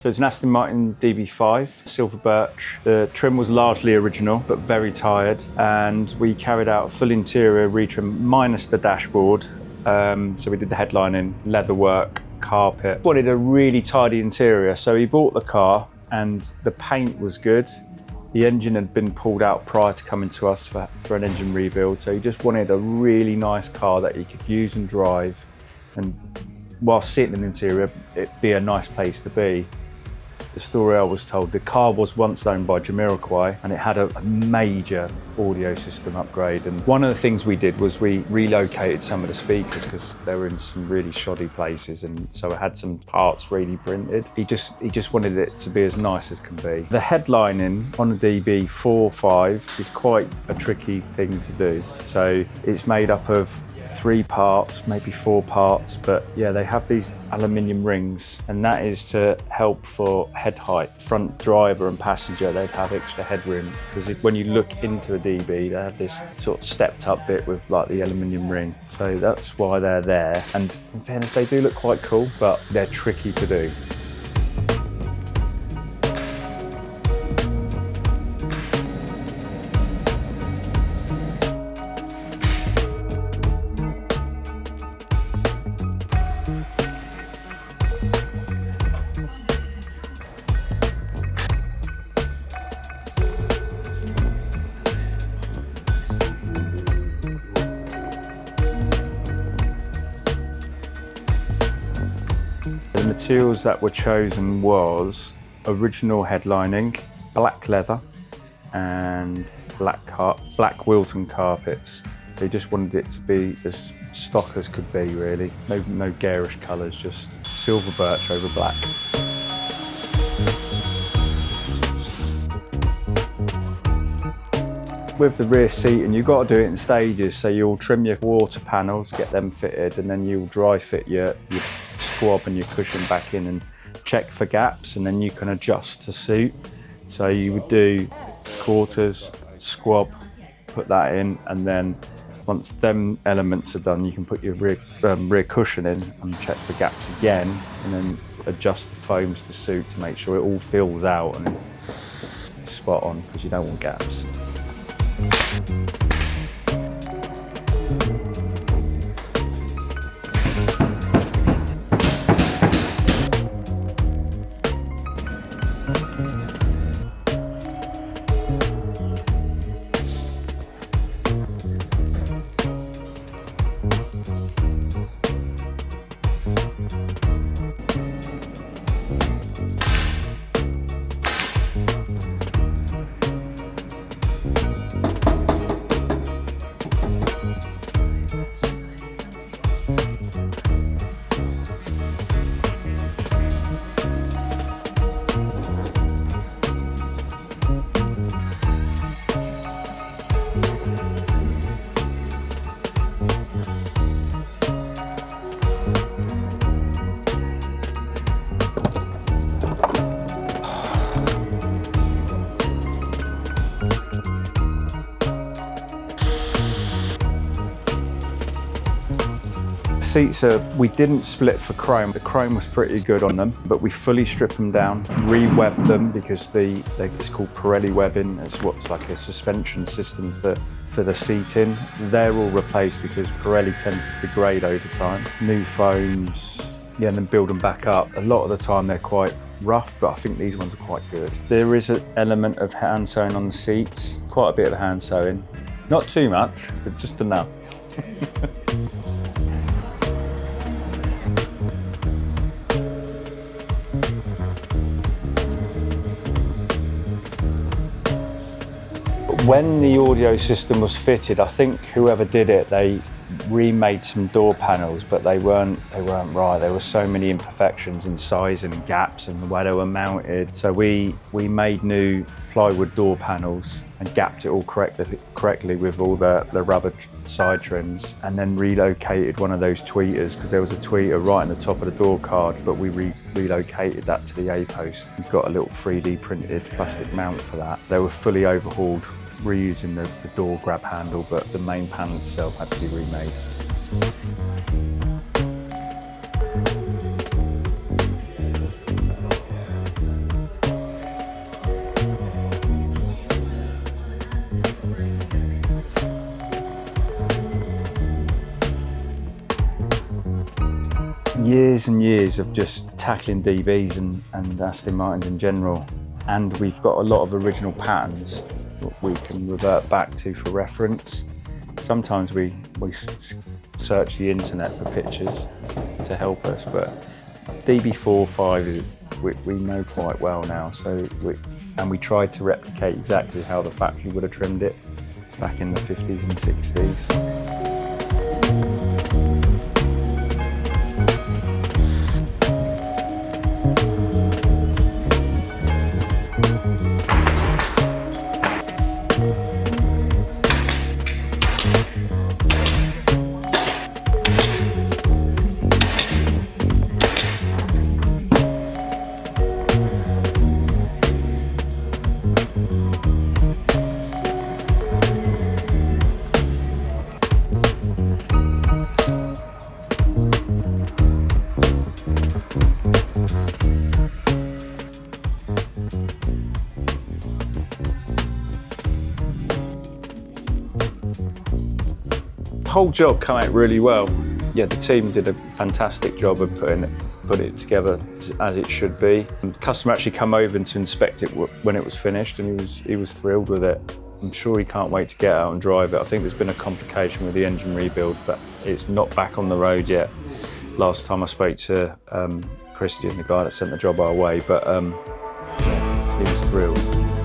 So it's an Aston Martin DB5, silver birch. The trim was largely original, but very tired. And we carried out a full interior retrim minus the dashboard. So we did the headlining, leatherwork, carpet. Wanted a really tidy interior. So he bought the car and the paint was good. The engine had been pulled out prior to coming to us for an engine rebuild. So he just wanted a really nice car that he could use and drive. And while sitting in the interior, it'd be a nice place to be. The story I was told, the car was once owned by Jamiroquai and it had a major audio system upgrade. And one of the things we did was we relocated some of the speakers because they were in some really shoddy places, and so it had some parts 3D printed. He just wanted it to be as nice as can be. The headlining on the DB5 is quite a tricky thing to do. So it's made up of 3 parts, maybe 4 parts, but yeah, they have these aluminium rings, and that is to help for head height. Front driver and passenger, they'd have extra headroom, because when you look into a DB, they have this sort of stepped up bit with like the aluminium ring. So that's why they're there. And in fairness, they do look quite cool, but they're tricky to do. The materials that were chosen was original headlining, black leather and black Wilton carpets. So you just wanted it to be as stock as could be, really. No garish colours, just silver birch over black. With the rear seating, you've got to do it in stages. So you'll trim your water panels, get them fitted, and then you'll dry fit your squab and your cushion back in and check for gaps, and then you can adjust to suit. So you would do quarters, squab, put that in, and then once them elements are done, you can put your rear cushion in and check for gaps again, and then adjust the foams to suit to make sure it all fills out and it's spot on, because you don't want gaps. Seats we didn't split for chrome. The chrome was pretty good on them, but we fully stripped them down, re-webbed them, because it's called Pirelli webbing. It's what's like a suspension system for the seating. They're all replaced because Pirelli tends to degrade over time. New foams, yeah, and then build them back up. A lot of the time they're quite rough, but I think these ones are quite good. There is an element of hand sewing on the seats, quite a bit of hand sewing. Not too much, but just enough. When the audio system was fitted, I think whoever did it, they remade some door panels, but they weren't right. There were so many imperfections in size and gaps and the way they were mounted. So we made new plywood door panels and gapped it all correctly with all the rubber side trims, and then relocated one of those tweeters, because there was a tweeter right on the top of the door card, but we relocated that to the A-post. We've got a little 3D printed plastic mount for that. They were fully overhauled, reusing the door grab handle, but the main panel itself had to be remade. years and years of just tackling DBs and Aston Martins in general. And we've got a lot of original patterns that we can revert back to for reference. Sometimes we search the internet for pictures to help us, but DB5 is we know quite well now. So we tried to replicate exactly how the factory would have trimmed it back in the 50s and 60s. The whole job came out really well. Yeah, the team did a fantastic job of putting it together as it should be. The customer actually came over to inspect it when it was finished, and he was thrilled with it. I'm sure he can't wait to get out and drive it. I think there's been a complication with the engine rebuild, but it's not back on the road yet. Last time I spoke to Christian, the guy that sent the job our way, but yeah, he was thrilled.